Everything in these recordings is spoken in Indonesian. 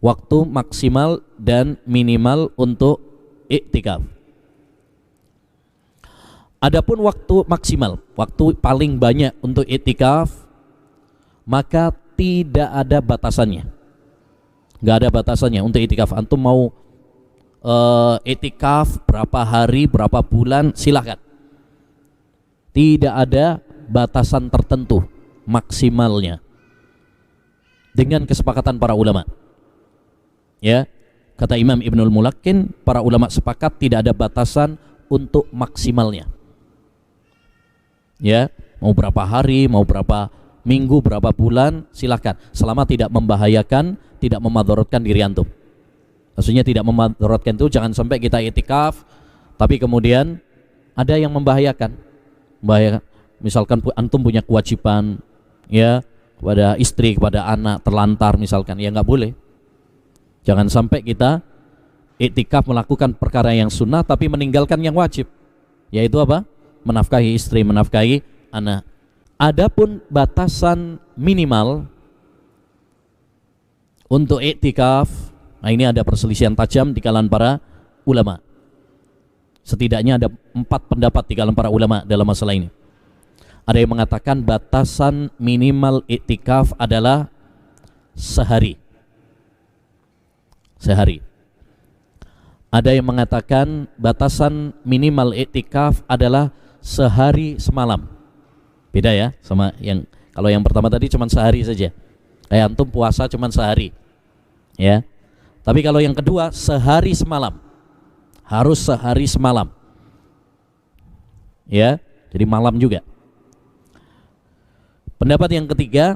waktu maksimal dan minimal untuk iktikaf. Adapun waktu maksimal, waktu paling banyak untuk iktikaf, maka tidak ada batasannya. Nggak ada batasannya untuk iktikaf. Antum mau iktikaf berapa hari, berapa bulan, silahkan. Tidak ada batasan tertentu maksimalnya, dengan kesepakatan para ulama. Ya, kata Imam Ibnul Mulakkin, para ulama sepakat tidak ada batasan untuk maksimalnya. Ya, mau berapa hari, mau berapa minggu, berapa bulan, silahkan, selama tidak membahayakan, tidak memadaratkan diri antum. Maksudnya tidak memadaratkan itu, jangan sampai kita iktikaf tapi kemudian ada yang membahayakan. Misalkan antum punya kewajiban ya kepada istri, kepada anak, terlantar misalkan, ya nggak boleh. Jangan sampai kita iktikaf melakukan perkara yang sunnah tapi meninggalkan yang wajib, yaitu apa? Menafkahi istri, menafkahi anak. Adapun batasan minimal untuk iktikaf, nah ini ada perselisihan tajam di kalangan para ulama. Setidaknya ada 4 pendapat di kalangan para ulama dalam masalah ini. Ada yang mengatakan batasan minimal iktikaf adalah sehari. Sehari. Ada yang mengatakan batasan minimal iktikaf adalah sehari semalam. Beda ya sama yang kalau yang pertama tadi cuma sehari saja. Kayak antum puasa cuma sehari. Ya. Tapi kalau yang kedua sehari semalam. Harus sehari semalam. Ya, jadi malam juga. Pendapat yang ketiga,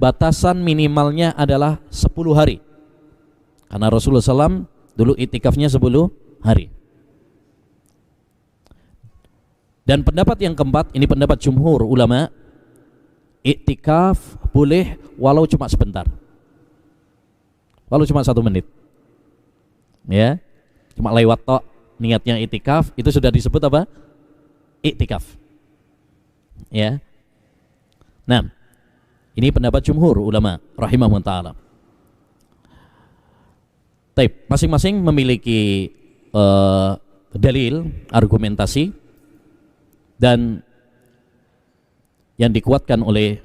batasan minimalnya adalah 10 hari. Karena Rasulullah SAW dulu iktikafnya 10 hari. Dan pendapat yang keempat, ini pendapat jumhur ulama, iktikaf boleh walau cuma sebentar. Walau cuma 1 menit. Ya. Cuma lewat tok niatnya iktikaf, itu sudah disebut apa? Iktikaf. Ya. Nah, ini pendapat jumhur ulama rahimahumullah ta'ala. Taib, masing-masing memiliki dalil, argumentasi, dan yang dikuatkan oleh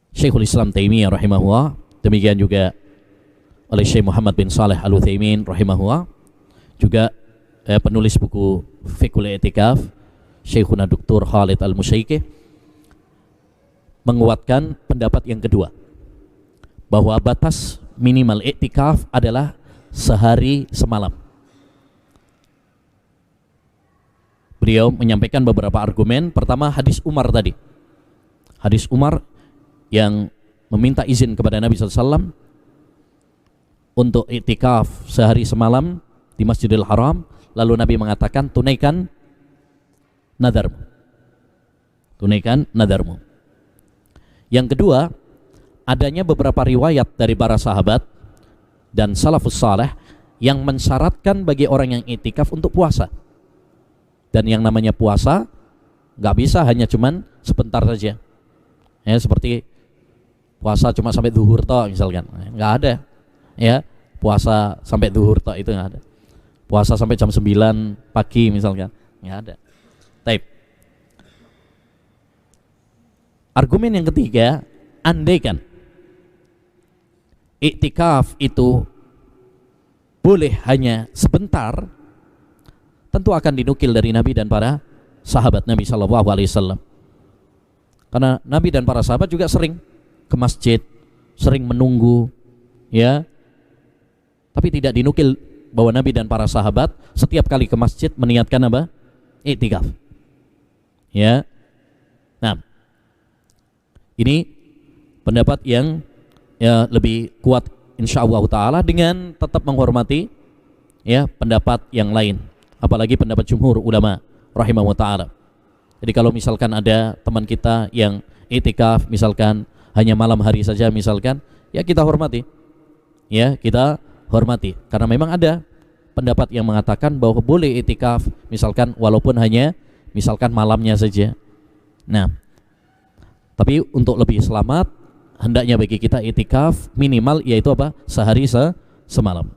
Syekhul Islam Taimiyah rahimahullah, demikian juga oleh Syekh Muhammad bin Saleh Al-Utsaimin rahimahullah, juga penulis buku Fiqhul I'tikaf Syekhuna Dr. Khalid Al-Musyaikih menguatkan pendapat yang kedua, bahwa batas minimal i'tikaf adalah sehari semalam. Beliau menyampaikan beberapa argumen. Pertama, hadis Umar tadi. Hadis Umar yang meminta izin kepada Nabi SAW untuk i'tikaf sehari semalam di Masjidil Haram, lalu Nabi mengatakan tunaikan nadarmu. Tunaikan nadarmu. Yang kedua, adanya beberapa riwayat dari para sahabat dan salafus saleh yang mensyaratkan bagi orang yang i'tikaf untuk puasa. Dan yang namanya puasa nggak bisa hanya cuman sebentar saja. Ya, seperti puasa cuma sampai zuhur toh misalkan, nggak ada. Ya, puasa sampai zuhur toh itu nggak ada. Puasa sampai jam 9 pagi misalkan, nggak ada. Taib. Argumen yang ketiga, andaikan iktikaf itu boleh hanya sebentar, tentu akan dinukil dari Nabi dan para sahabat Nabi SAW. Karena Nabi dan para sahabat juga sering ke masjid, sering menunggu, ya. Tapi tidak dinukil bahwa Nabi dan para sahabat setiap kali ke masjid meniatkan apa? Iktikaf. Ya. Nah, ini pendapat yang ya lebih kuat insyaallah taala dengan tetap menghormati ya pendapat yang lain, apalagi pendapat jumhur ulama rahimahullah taala. Jadi kalau misalkan ada teman kita yang iktikaf misalkan hanya malam hari saja misalkan, ya kita hormati. Ya, kita hormati karena memang ada pendapat yang mengatakan bahwa boleh iktikaf misalkan walaupun hanya misalkan malamnya saja. Nah, tapi untuk lebih selamat hendaknya bagi kita itikaf minimal yaitu apa? Sehari semalam.